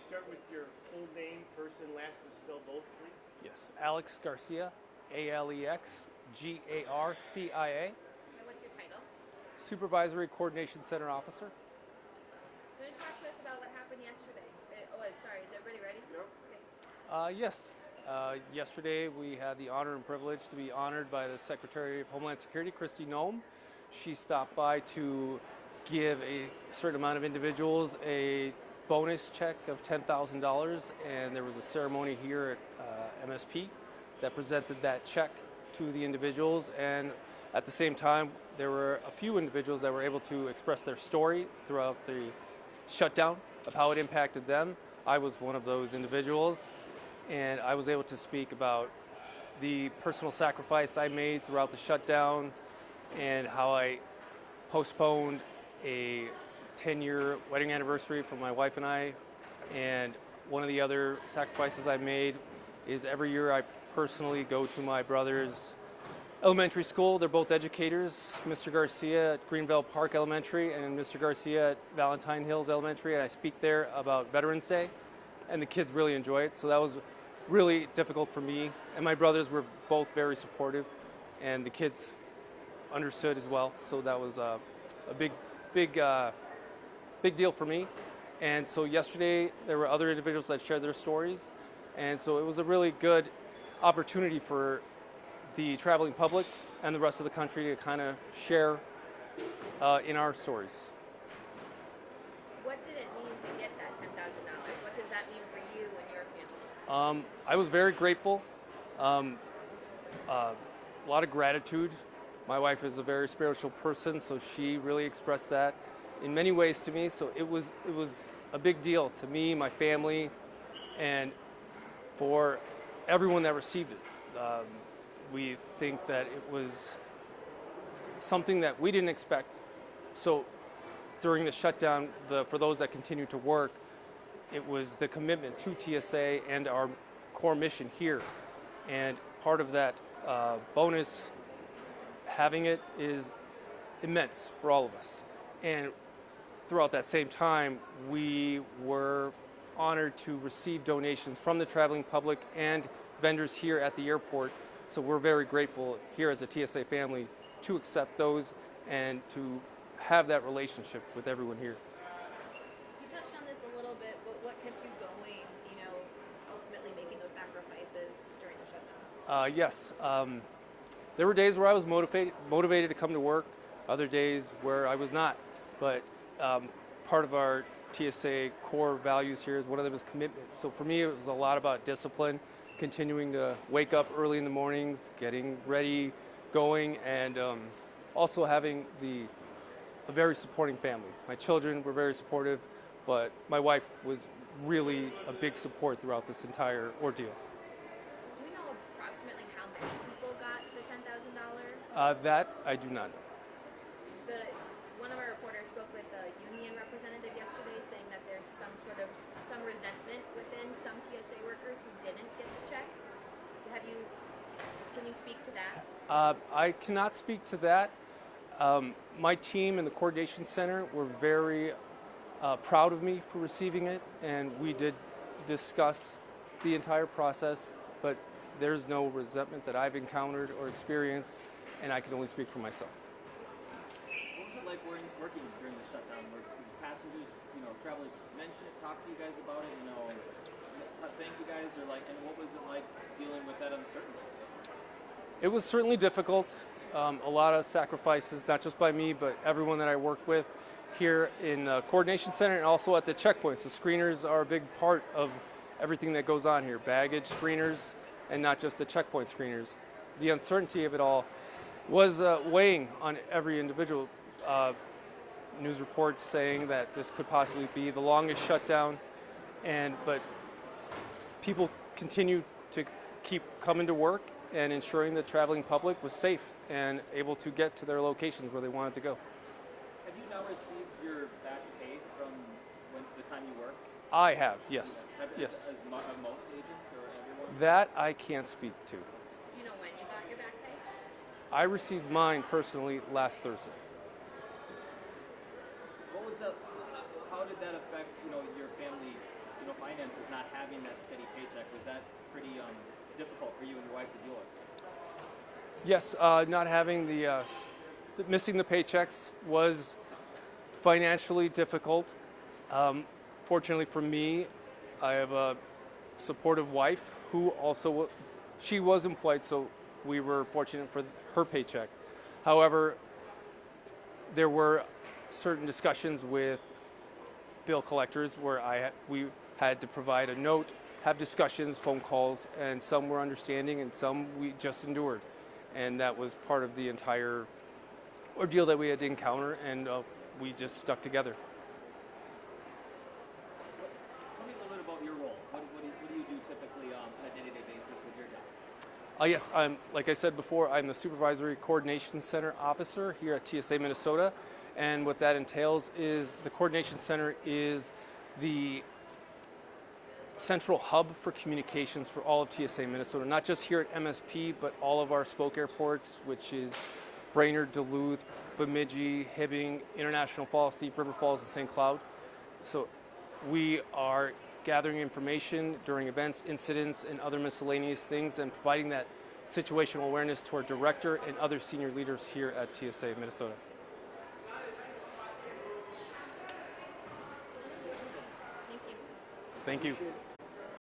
start with your full name, first and last, and spell both, please? Yes, Alex Garcia, AlexGarcia. And what's your title? Supervisory Coordination Center Officer. So just talk to us about what happened yesterday. Sorry, is everybody ready? Yep. Okay. Yes, yesterday we had the honor and privilege to be honored by the Secretary of Homeland Security, Kristi Noem. She stopped by to give a certain amount of individuals a bonus check of $10,000, and there was a ceremony here at MSP that presented that check to the individuals, and at the same time there were a few individuals that were able to express their story throughout the shutdown of how it impacted them. I was one of those individuals, and I was able to speak about the personal sacrifice I made throughout the shutdown and how I postponed a 10-year wedding anniversary for my wife and I. And one of the other sacrifices I made is every year I personally go to my brother's elementary school. They're both educators, Mr. Garcia at Greenville Park Elementary and Mr. Garcia at Valentine Hills Elementary, and I speak there about Veterans Day, and the kids really enjoy it. So that was really difficult for me, and my brothers were both very supportive, and the kids understood as well. So that was a big deal for me. And so yesterday there were other individuals that shared their stories, and so it was a really good opportunity for the traveling public and the rest of the country to kind of share in our stories. What did it mean to get that $10,000? What does that mean for you and your family? I was very grateful. A lot of gratitude. My wife is a very spiritual person, so she really expressed that in many ways to me. So it was a big deal to me, my family, and for everyone that received it. We think that it was something that we didn't expect. So during the shutdown, for those that continue to work, it was the commitment to TSA and our core mission here. And part of that bonus, having it, is immense for all of us. And throughout that same time, we were honored to receive donations from the traveling public and vendors here at the airport. So we're very grateful here as a TSA family to accept those and to have that relationship with everyone here. You touched on this a little bit, but what kept you going, ultimately making those sacrifices during the shutdown? Yes. There were days where I was motivated to come to work, other days where I was not. But part of our TSA core values here is one of them is commitment. So for me, it was a lot about discipline, continuing to wake up early in the mornings, getting ready, going, and also having a very supporting family. My children were very supportive, but my wife was really a big support throughout this entire ordeal. Do you know approximately how many people got the $10,000? That I do not know. One of our reporters spoke with a union representative yesterday, saying that there's some resentment within some TSA workers who didn't get the check. Can you speak to that? I cannot speak to that. My team in the coordination center were very proud of me for receiving it, and we did discuss the entire process, but there's no resentment that I've encountered or experienced, and I can only speak for myself. What was it like working during the shutdown? Were passengers, travelers mention it, talk to you guys about it, thank you guys, and what was it like dealing with that uncertainty? It was certainly difficult. A lot of sacrifices, not just by me, but everyone that I work with here in the coordination center and also at the checkpoints. The screeners are a big part of everything that goes on here. Baggage screeners and not just the checkpoint screeners. The uncertainty of it all was weighing on every individual. News reports saying that this could possibly be the longest shutdown, but people continue to keep coming to work and ensuring the traveling public was safe and able to get to their locations where they wanted to go. Have you now received your back pay from the time you worked? I have, yes. Yes. As most agents or everyone? That I can't speak to. Do you know when you got your back pay? I received mine personally last Thursday. What was that? How did that affect your family finances, not having that steady paycheck, was that pretty difficult for you and your wife to deal with? Yes, not having missing the paychecks was financially difficult. Fortunately for me, I have a supportive wife who also, she was employed, so we were fortunate for her paycheck. However, there were certain discussions with bill collectors where we had to provide a note, have discussions, phone calls, and some were understanding and some we just endured. And that was part of the entire ordeal that we had to encounter, and we just stuck together. Tell me a little bit about your role. What do you do typically on a day-to-day basis with your job? Yes, like I said before, I'm the Supervisory Coordination Center officer here at TSA Minnesota. And what that entails is the Coordination Center is the central hub for communications for all of TSA Minnesota, not just here at MSP, but all of our spoke airports, which is Brainerd, Duluth, Bemidji, Hibbing, International Falls, Thief River Falls, and St. Cloud. So we are gathering information during events, incidents, and other miscellaneous things, and providing that situational awareness to our director and other senior leaders here at TSA Minnesota. Thank you. Thank you. Appreciate it.